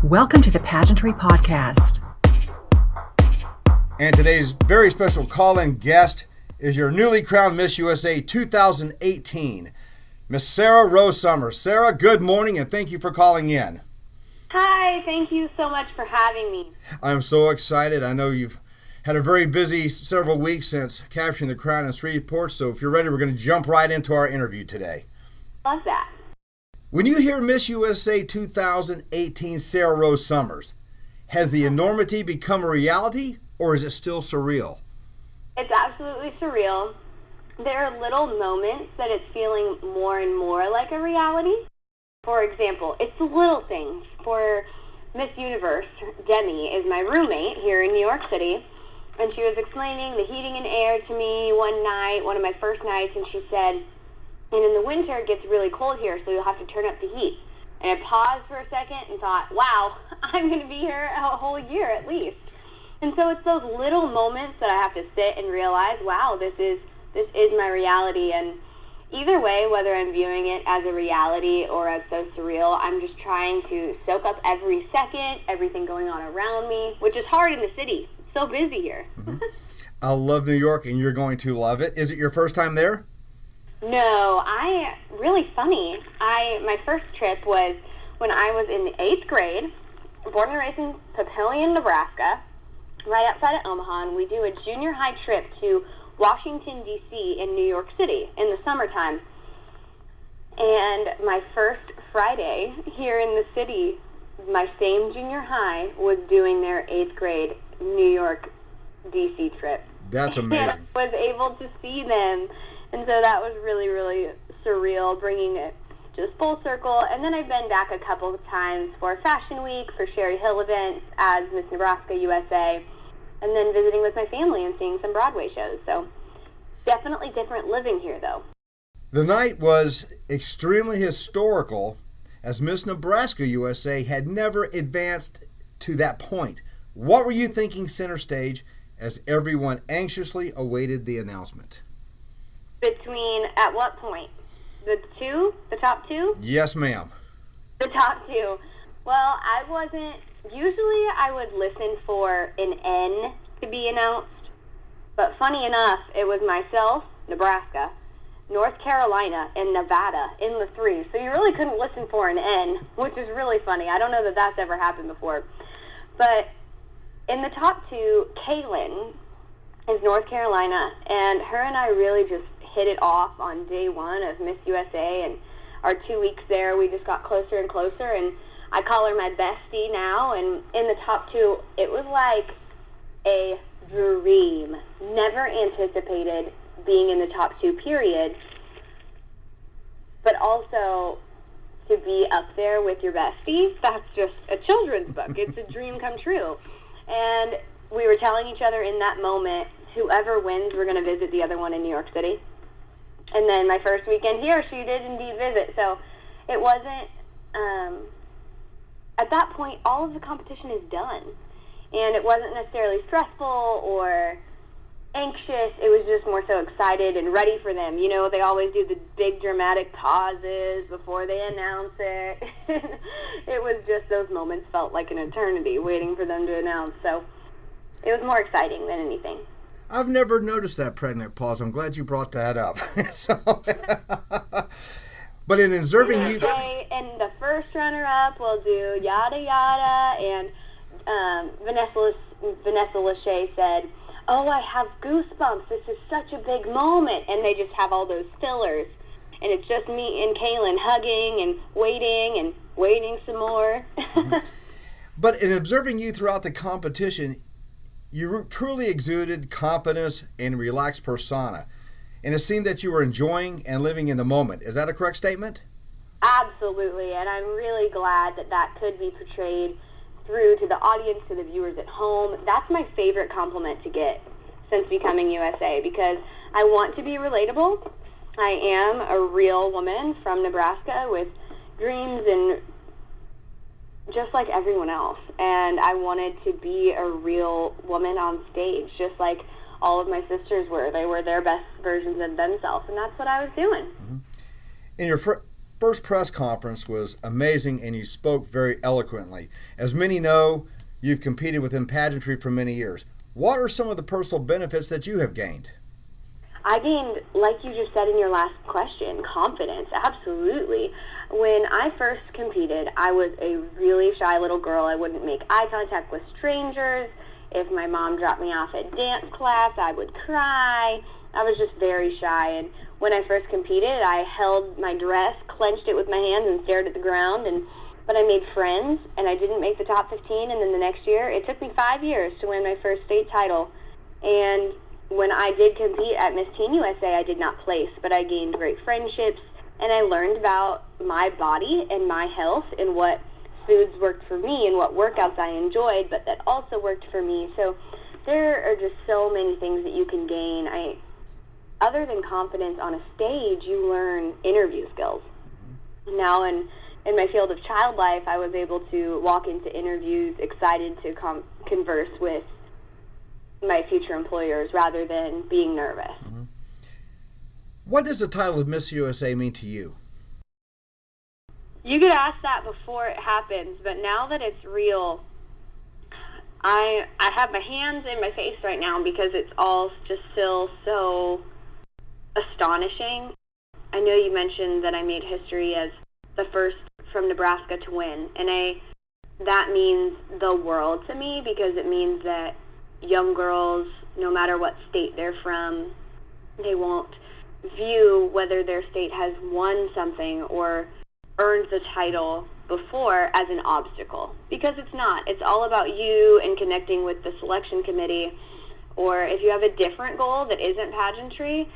Welcome to the Pageantry PodCast. And today's very special call-in guest is your newly crowned Miss USA 2018, Miss Sarah Rose Summers. Sarah, good morning and thank you for calling in. Hi, thank you so much for having me. I'm so excited. I know you've had a very busy several weeks since capturing the crown in Shreveport, so if you're ready, we're going to jump right into our interview today. Love that. When you hear Miss USA 2018 Sarah Rose Summers, has the enormity become a reality or is it still surreal? It's absolutely surreal. There are little moments that it's feeling more and more like a reality. For example, it's the little things. For Miss Universe, Demi is my roommate here in New York City, and she was explaining the heating and air to me one night, one of my first nights, and she said, and in the winter it gets really cold here, so you'll have to turn up the heat. And I paused for a second and thought, wow, I'm going to be here a whole year at least. And so it's those little moments that I have to sit and realize, wow, this is my reality. And either way, whether I'm viewing it as a reality or as so surreal, I'm just trying to soak up every second, everything going on around me, which is hard in the city. It's so busy here. Mm-hmm. I love New York, and you're going to love it. Is it your first time there? No, really funny. My first trip was when I was in the 8th grade, born and raised in Papillion, Nebraska, right outside of Omaha, and we do a junior high trip to Washington, D.C. in New York City in the summertime. And my first Friday here in the city, my same junior high was doing their 8th grade New York, D.C. trip. That's amazing. And I was able to see them. And so that was really, really surreal, bringing it just full circle. And then I've been back a couple of times for Fashion Week, for Sherry Hill events as Miss Nebraska USA, and then visiting with my family and seeing some Broadway shows. So definitely different living here, though. The night was extremely historical, as Miss Nebraska USA had never advanced to that point. What were you thinking center stage as everyone anxiously awaited the announcement? At what point? The top two? Yes, ma'am. The top two. Well, usually I would listen for an N to be announced, but funny enough, it was myself, Nebraska, North Carolina, and Nevada in the three, so you really couldn't listen for an N, which is really funny. I don't know that that's ever happened before. But in the top two, Kaylin is North Carolina, and her and I really just hit it off on day one of Miss USA, and our 2 weeks there, we just got closer and closer, and I call her my bestie now, and in the top two, it was like a dream. Never anticipated being in the top two, period, but also to be up there with your bestie, that's just a children's book. It's a dream come true. And we were telling each other in that moment, whoever wins, we're going to visit the other one in New York City. And then my first weekend here, she did indeed visit. So it wasn't, at that point, all of the competition is done. And it wasn't necessarily stressful or anxious. It was just more so excited and ready for them. You know, they always do the big dramatic pauses before they announce it. It was just those moments felt like an eternity waiting for them to announce. So it was more exciting than anything. I've never noticed that pregnant pause. I'm glad you brought that up. But in observing you... And the first runner-up will do yada yada, and Vanessa Lachey said, oh, I have goosebumps. This is such a big moment. And they just have all those fillers. And it's just me and Kaylin hugging and waiting some more. But in observing you throughout the competition, you truly exuded confidence and relaxed persona. And it seemed that you were enjoying and living in the moment. Is that a correct statement? Absolutely. And I'm really glad that could be portrayed through to the audience, to the viewers at home. That's my favorite compliment to get since becoming USA, because I want to be relatable. I am a real woman from Nebraska with dreams and just like everyone else, and I wanted to be a real woman on stage, just like all of my sisters were. They were their best versions of themselves, and that's what I was doing. Mm-hmm. In your first press conference was amazing and you spoke very eloquently. As many know, you've competed within pageantry for many years. What are some of the personal benefits that you have gained? I gained, like you just said in your last question, confidence, absolutely. When I first competed, I was a really shy little girl. I wouldn't make eye contact with strangers. If my mom dropped me off at dance class, I would cry. I was just very shy. And when I first competed, I held my dress, clenched it with my hands, and stared at the ground. But I made friends, and I didn't make the top 15. And then the next year, it took me 5 years to win my first state title. And when I did compete at Miss Teen USA, I did not place, but I gained great friendships, and I learned about my body and my health and what foods worked for me and what workouts I enjoyed, but that also worked for me. So there are just so many things that you can gain. Other than confidence on a stage, you learn interview skills. Now in my field of child life, I was able to walk into interviews excited to converse with my future employers rather than being nervous. Mm-hmm. What does the title of Miss USA mean to you? You could ask that before it happens, but now that it's real, I have my hands in my face right now because it's all just still so astonishing. I know you mentioned that I made history as the first from Nebraska to win, and that means the world to me because it means that young girls, no matter what state they're from, they won't view whether their state has won something or earned the title before as an obstacle, because it's not. It's all about you and connecting with the selection committee, or if you have a different goal that isn't pageantry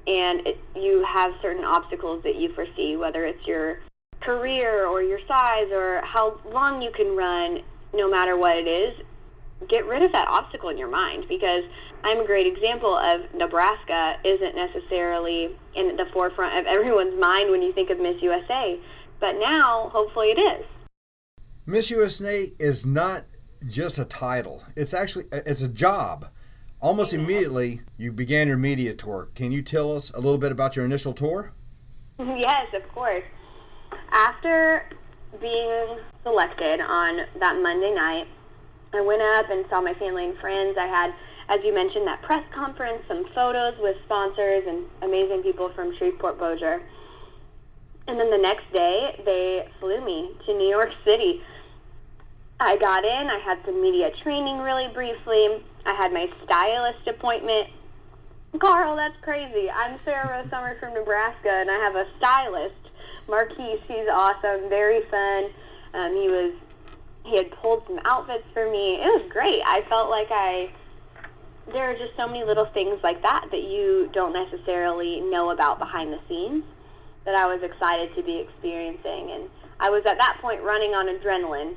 and you have certain obstacles that you foresee, whether it's your career or your size or how long you can run, no matter what it is, get rid of that obstacle in your mind, because I'm a great example of Nebraska isn't necessarily in the forefront of everyone's mind when you think of Miss USA, but now hopefully it is. Miss USA is not just a title. It's a job. Almost immediately, you began your media tour. Can you tell us a little bit about your initial tour? Yes, of course. After being selected on that Monday night, I went up and saw my family and friends. I had, as you mentioned, that press conference, some photos with sponsors and amazing people from Shreveport Bossier. And then the next day, they flew me to New York City. I got in. I had some media training really briefly. I had my stylist appointment. Carl, that's crazy. I'm Sarah Rose Summers from Nebraska, and I have a stylist, Marquise. He's awesome, very fun. He had pulled some outfits for me. It was great. I felt like there are just so many little things like that you don't necessarily know about behind the scenes that I was excited to be experiencing. And I was at that point running on adrenaline.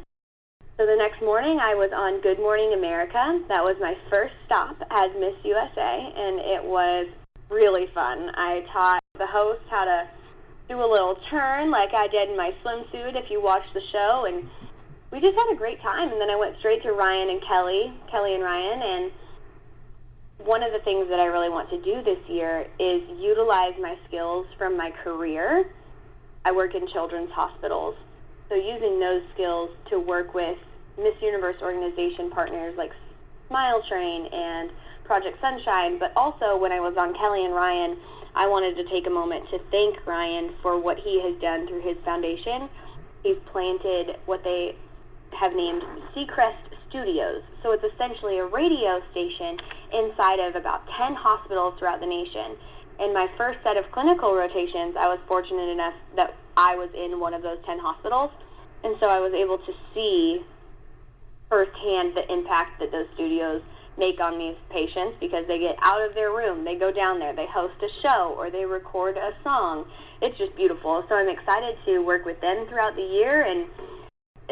So the next morning I was on Good Morning America. That was my first stop as Miss USA, and it was really fun. I taught the host how to do a little turn like I did in my swimsuit if you watched the show, and we just had a great time. And then I went straight to Ryan and Kelly and Ryan, and one of the things that I really want to do this year is utilize my skills from my career. I work in children's hospitals, so using those skills to work with Miss Universe organization partners like Smile Train and Project Sunshine, but also when I was on Kelly and Ryan, I wanted to take a moment to thank Ryan for what he has done through his foundation. He's planted what they have named Seacrest Studios. So it's essentially a radio station inside of about 10 hospitals throughout the nation. In my first set of clinical rotations, I was fortunate enough that I was in one of those 10 hospitals, and so I was able to see firsthand the impact that those studios make on these patients, because they get out of their room, they go down there, they host a show, or they record a song. It's just beautiful. So I'm excited to work with them throughout the year, and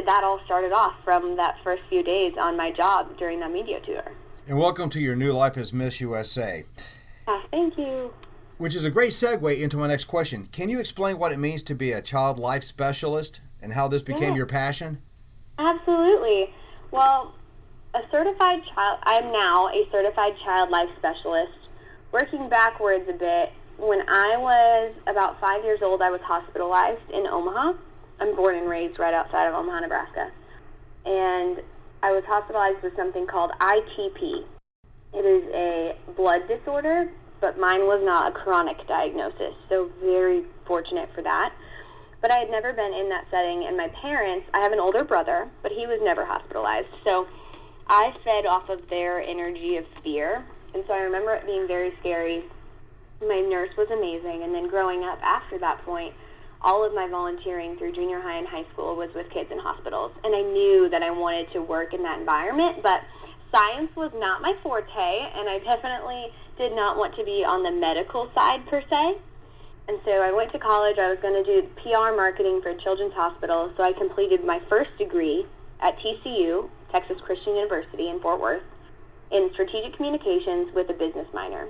that all started off from that first few days on my job during that media tour. And welcome to your new life as Miss USA. Thank you. Which is a great segue into my next question. Can you explain what it means to be a child life specialist and how this became your passion? Absolutely. Well, I'm now a certified child life specialist. Working backwards a bit, when I was about 5 years old, I was hospitalized in Omaha. I'm born and raised right outside of Omaha, Nebraska. And I was hospitalized with something called ITP. It is a blood disorder, but mine was not a chronic diagnosis, so very fortunate for that. But I had never been in that setting, and my parents, I have an older brother, but he was never hospitalized. So I fed off of their energy of fear, and so I remember it being very scary. My nurse was amazing, and then growing up after that point, all of my volunteering through junior high and high school was with kids in hospitals, and I knew that I wanted to work in that environment, but science was not my forte, and I definitely did not want to be on the medical side per se. And so I went to college. I was going to do PR marketing for a children's hospital, so I completed my first degree at TCU, Texas Christian University in Fort Worth, in strategic communications with a business minor.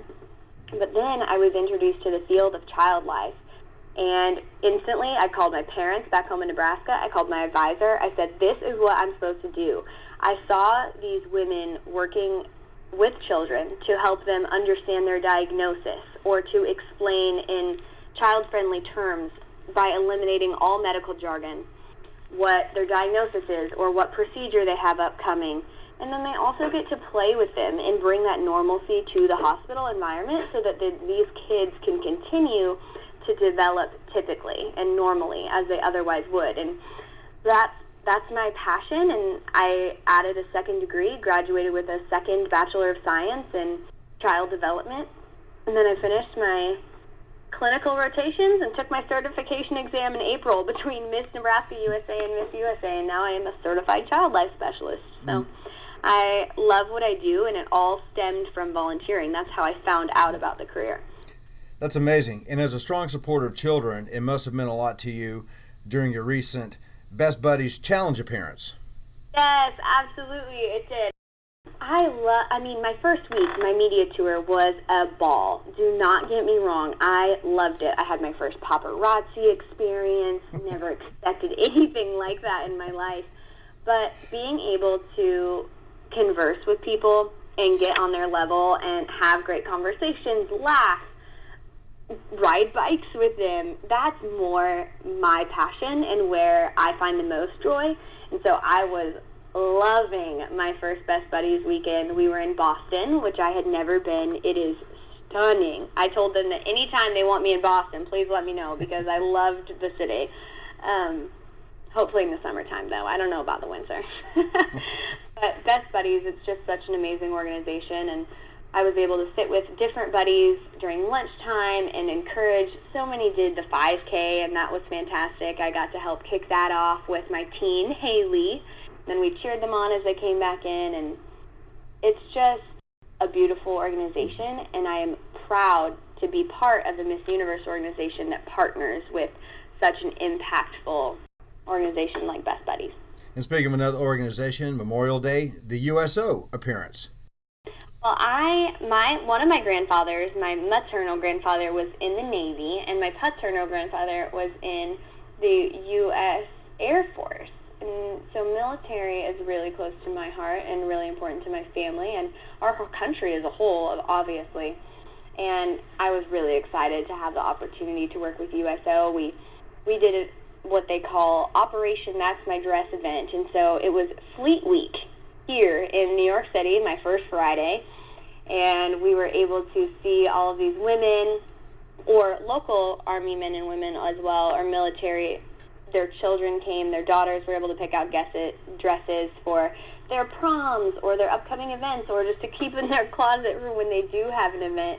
But then I was introduced to the field of child life, and instantly I called my parents back home in Nebraska. I called my advisor. I said, this is what I'm supposed to do. I saw these women working with children to help them understand their diagnosis or to explain in child-friendly terms by eliminating all medical jargon what their diagnosis is or what procedure they have upcoming. And then they also get to play with them and bring that normalcy to the hospital environment so that these kids can continue to develop typically and normally as they otherwise would. And that's my passion, and I added a second degree, graduated with a second Bachelor of Science in Child Development, and then I finished my clinical rotations and took my certification exam in April between Miss Nebraska USA and Miss USA, and now I am a certified child life specialist. So I love what I do, and it all stemmed from volunteering. That's how I found out about the career. That's amazing. And as a strong supporter of children, it must have meant a lot to you during your recent Best Buddies Challenge appearance. Yes, absolutely, it did. My first week, my media tour was a ball. Do not get me wrong. I loved it. I had my first paparazzi experience. Never expected anything like that in my life. But being able to converse with people and get on their level and have great conversations, laugh, ride bikes with them, that's more my passion and where I find the most joy. And so I was loving my first Best Buddies weekend. We were in Boston, which I had never been. It is stunning. I told them that anytime they want me in Boston, please let me know because I loved the city. Hopefully in the summertime, though. I don't know about the winter. But Best Buddies, it's just such an amazing organization, and I was able to sit with different buddies during lunchtime and encourage. So many did the 5K, and that was fantastic. I got to help kick that off with my teen, Haley. Then we cheered them on as they came back in, and it's just a beautiful organization, and I am proud to be part of the Miss Universe organization that partners with such an impactful organization like Best Buddies. And speaking of another organization, Memorial Day, the USO appearance. Well, one of my grandfathers, my maternal grandfather, was in the Navy, and my paternal grandfather was in the U.S. Air Force. And so military is really close to my heart and really important to my family and our whole country as a whole, obviously. And I was really excited to have the opportunity to work with USO. We did what they call Operation That's My Dress event, and so it was Fleet Week here in New York City, my first Friday, and we were able to see all of these women, or local Army men and women as well, or military. Their children came, their daughters were able to pick out dresses for their proms or their upcoming events, or just to keep in their closet for when they do have an event.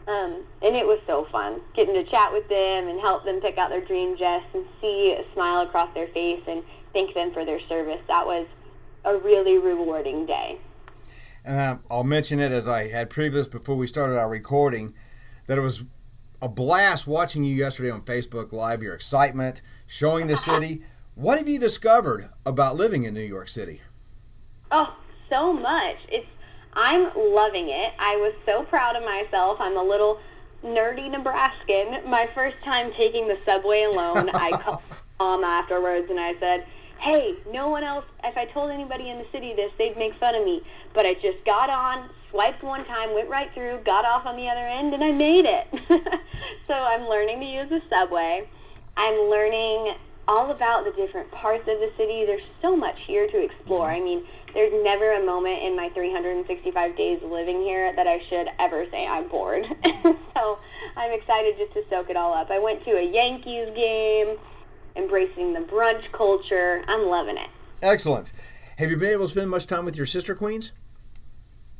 And it was so fun, getting to chat with them and help them pick out their dream dress and see a smile across their face and thank them for their service. That was a really rewarding day. And I'll mention it as I had previous before we started our recording, that it was a blast watching you yesterday on Facebook Live, your excitement, showing the city. What have you discovered about living in New York City? Oh, so much. I'm loving it. I was so proud of myself. I'm a little nerdy Nebraskan. My first time taking the subway alone, I called Mom afterwards and I said, hey, no one else, if I told anybody in the city this, they'd make fun of me. But I just got on, swiped one time, went right through, got off on the other end, and I made it. So I'm learning to use the subway. I'm learning all about the different parts of the city. There's so much here to explore. I mean, there's never a moment in my 365 days living here that I should ever say I'm bored. So I'm excited just to soak it all up. I went to a Yankees game, embracing the brunch culture. I'm loving it. Excellent. Have you been able to spend much time with your sister queens?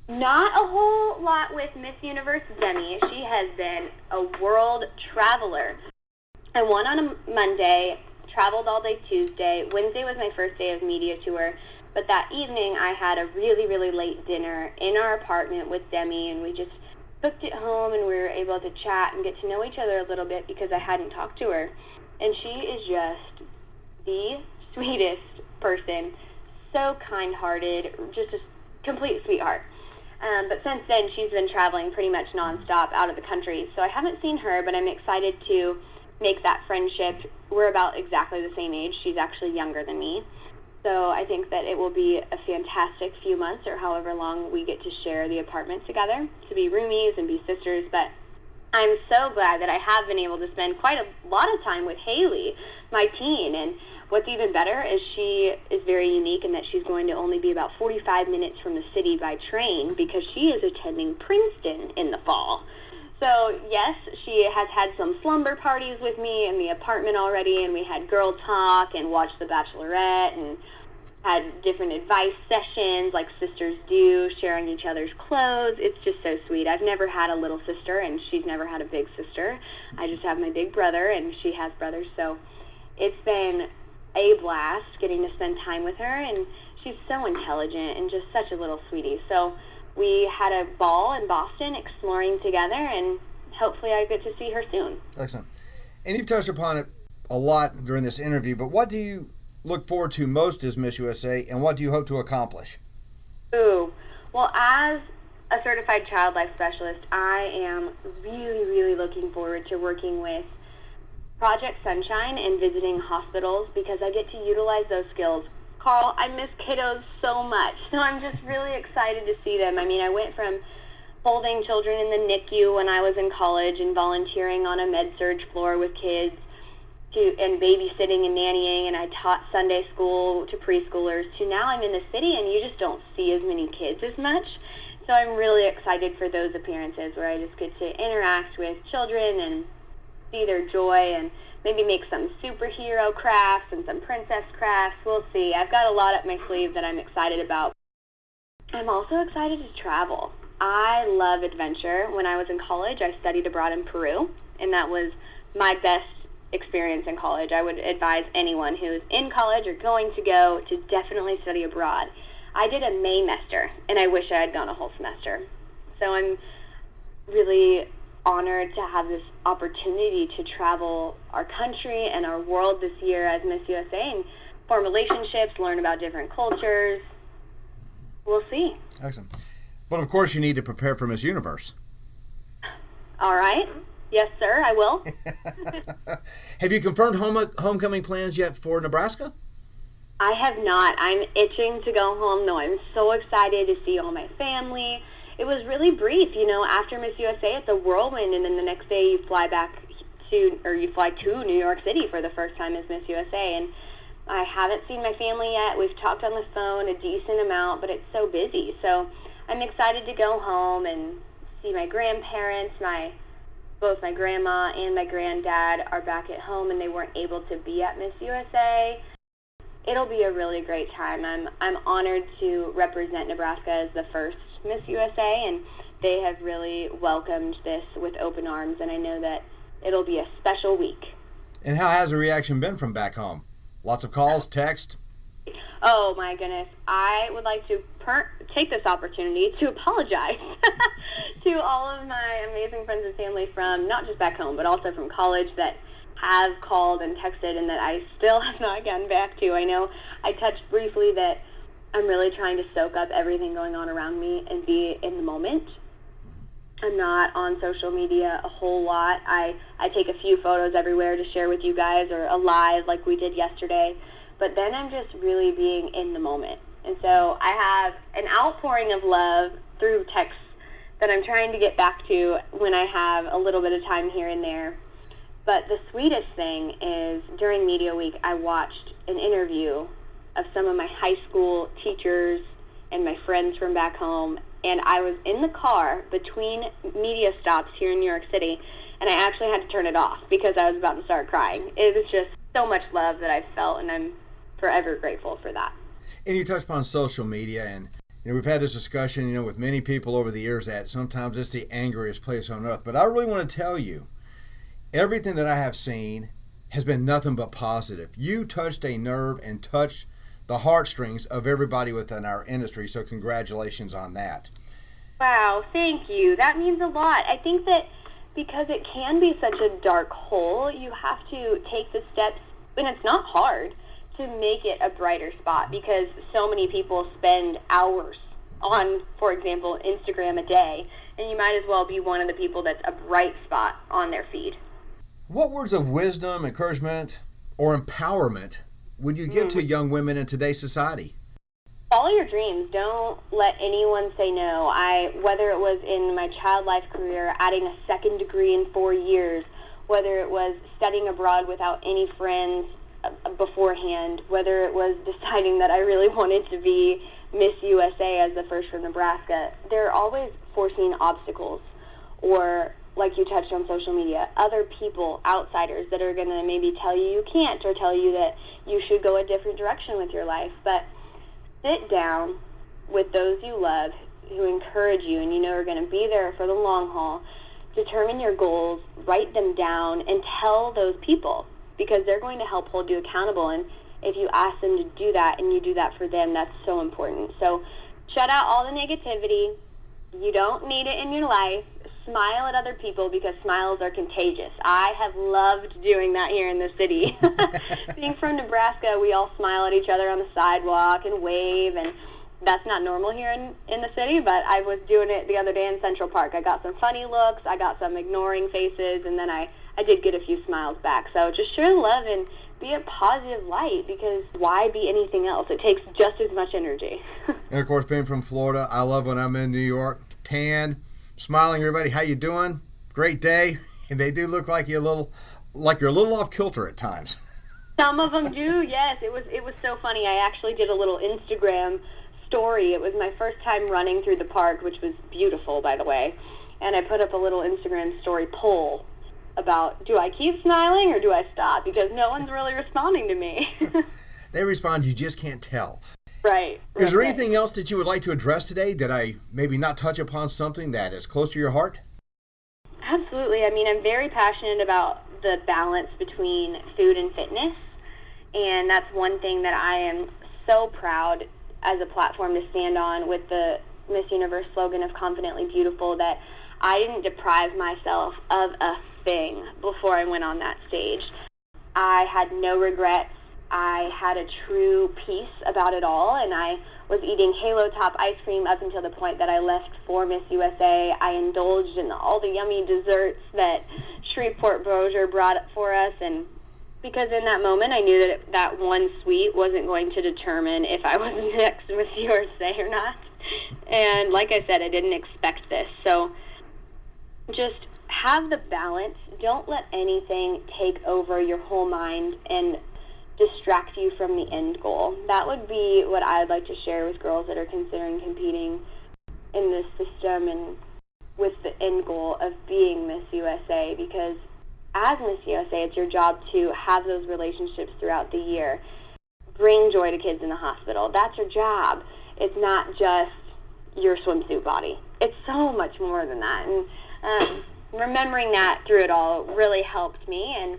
Not a whole lot with Miss Universe Demi. She has been a world traveler. I won on a Monday, traveled all day Tuesday. Wednesday was my first day of media tour. But that evening, I had a really, really late dinner in our apartment with Demi, and we just cooked it home, and we were able to chat and get to know each other a little bit because I hadn't talked to her. And she is just the sweetest person, so kind-hearted, just a complete sweetheart. But since then, she's been traveling pretty much nonstop out of the country, so I haven't seen her, but I'm excited to make that friendship. We're about exactly the same age. She's actually younger than me. So I think that it will be a fantastic few months or however long we get to share the apartment together, to be roomies and be sisters. But I'm so glad that I have been able to spend quite a lot of time with Haley, my teen. And what's even better is she is very unique in that she's going to only be about 45 minutes from the city by train because she is attending Princeton in the fall. So, yes, she has had some slumber parties with me in the apartment already, and we had girl talk and watched The Bachelorette and had different advice sessions like sisters do, sharing each other's clothes. It's just so sweet. I've never had a little sister, and she's never had a big sister. I just have my big brother, and she has brothers. So it's been a blast getting to spend time with her, and she's so intelligent and just such a little sweetie. So we had a ball in Boston exploring together, and hopefully I get to see her soon. Excellent. And you've touched upon it a lot during this interview, but what do you look forward to most as Miss USA, and what do you hope to accomplish? Ooh, well, as a certified child life specialist, I am really, really looking forward to working with Project Sunshine and visiting hospitals because I get to utilize those skills. Carl, I miss kiddos so much, so I'm just really excited to see them. I mean, I went from holding children in the NICU when I was in college and volunteering on a med-surg floor with kids and babysitting and nannying, and I taught Sunday school to preschoolers, to now I'm in the city and you just don't see as many kids as much. So I'm really excited for those appearances where I just get to interact with children and see their joy and maybe make some superhero crafts and some princess crafts. We'll see. I've got a lot up my sleeve that I'm excited about. I'm also excited to travel. I love adventure. When I was in college, I studied abroad in Peru, and that was my best experience in college. I would advise anyone who's in college or going to go to definitely study abroad. I did a Maymester, and I wish I had gone a whole semester. So I'm really honored to have this opportunity to travel our country and our world this year as Miss USA and form relationships, learn about different cultures. We'll see. Excellent. But of course you need to prepare for Miss Universe. All right. Yes, sir, I will. Have you confirmed homecoming plans yet for Nebraska? I have not. I'm itching to go home, though. I'm so excited to see all my family. It was really brief, you know, after Miss USA, it's a whirlwind, and then the next day you fly to New York City for the first time as Miss USA, and I haven't seen my family yet. We've talked on the phone a decent amount, but it's so busy. So I'm excited to go home and see my grandparents. Both my grandma and my granddad are back at home, and they weren't able to be at Miss USA. It'll be a really great time. I'm honored to represent Nebraska as the first Miss USA, and they have really welcomed this with open arms, and I know that it'll be a special week. And how has the reaction been from back home? Lots of calls, text? Oh my goodness. I would like to take this opportunity to apologize to all of my amazing friends and family from not just back home, but also from college that have called and texted and that I still have not gotten back to. I know I touched briefly that I'm really trying to soak up everything going on around me and be in the moment. I'm not on social media a whole lot. I take a few photos everywhere to share with you guys, or a live like we did yesterday. But then I'm just really being in the moment. And so I have an outpouring of love through text that I'm trying to get back to when I have a little bit of time here and there. But the sweetest thing is during Media Week, I watched an interview of some of my high school teachers and my friends from back home, and I was in the car between media stops here in New York City, and I actually had to turn it off because I was about to start crying. It was just so much love that I felt, and I'm forever grateful for that. And you touched upon social media, and we've had this discussion, with many people over the years that sometimes it's the angriest place on earth. But I really want to tell you, everything that I have seen has been nothing but positive. You touched a nerve and touched the heartstrings of everybody within our industry, so congratulations on that. Wow, thank you. That means a lot. I think that because it can be such a dark hole, you have to take the steps, and it's not hard, to make it a brighter spot, because so many people spend hours on, for example, Instagram a day, and you might as well be one of the people that's a bright spot on their feed. What words of wisdom, encouragement, or empowerment would you give to young women in today's society? Follow your dreams. Don't let anyone say no. Whether it was in my child life career, adding a second degree in 4 years, whether it was studying abroad without any friends beforehand, whether it was deciding that I really wanted to be Miss USA as the first from Nebraska, there are always foreseen obstacles, or like you touched on social media, other people, outsiders that are going to maybe tell you can't, or tell you that you should go a different direction with your life. But sit down with those you love who encourage you and you know are going to be there for the long haul. Determine your goals, write them down, and tell those people, because they're going to help hold you accountable. And if you ask them to do that and you do that for them, that's so important. So shut out all the negativity. You don't need it in your life. Smile at other people, because smiles are contagious. I have loved doing that here in the city. Being from Nebraska, we all smile at each other on the sidewalk and wave, and that's not normal here in the city, but I was doing it the other day in Central Park. I got some funny looks, I got some ignoring faces, and then I did get a few smiles back. So just share love and be a positive light, because why be anything else? It takes just as much energy. And of course, being from Florida, I love when I'm in New York, tan, smiling, everybody, how you doing? Great day. And they do look like you're a little off kilter at times. Some of them do, yes. It was so funny. I actually did a little Instagram story. It was my first time running through the park, which was beautiful, by the way. And I put up a little Instagram story poll about, do I keep smiling or do I stop? Because no one's really responding to me. They respond, you just can't tell. Right. Is there anything else that you would like to address today? Did I maybe not touch upon something that is close to your heart? Absolutely. I mean, I'm very passionate about the balance between food and fitness, and that's one thing that I am so proud as a platform to stand on with the Miss Universe slogan of Confidently Beautiful, that I didn't deprive myself of a thing before I went on that stage. I had no regrets. I had a true peace about it all, and I was eating Halo Top ice cream up until the point that I left for Miss USA. I indulged in all the yummy desserts that Shreveport Bossier brought for us, and because in that moment I knew that that one sweet wasn't going to determine if I was next Miss USA or not. And like I said, I didn't expect this. So just have the balance. Don't let anything take over your whole mind and distract you from the end goal. That would be what I'd like to share with girls that are considering competing in this system and with the end goal of being Miss USA, because as Miss USA, it's your job to have those relationships throughout the year. Bring joy to kids in the hospital. That's your job. It's not just your swimsuit body. It's so much more than that. And remembering that through it all really helped me, and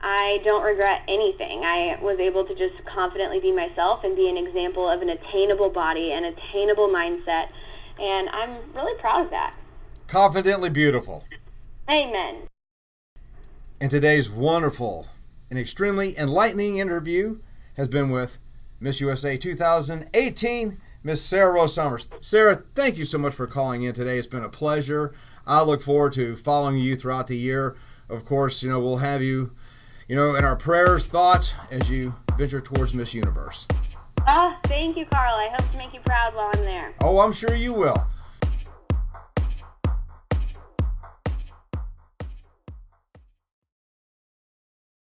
I don't regret anything. I was able to just confidently be myself and be an example of an attainable body and attainable mindset, and I'm really proud of that. Confidently beautiful. Amen. And today's wonderful and extremely enlightening interview has been with Miss USA 2018, Miss Sarah Rose Summers. Sarah, thank you so much for calling in today. It's been a pleasure. I look forward to following you throughout the year. Of course, we'll have you in our prayers, thoughts, as you venture towards Miss Universe. Thank you, Carl. I hope to make you proud while I'm there. Oh, I'm sure you will.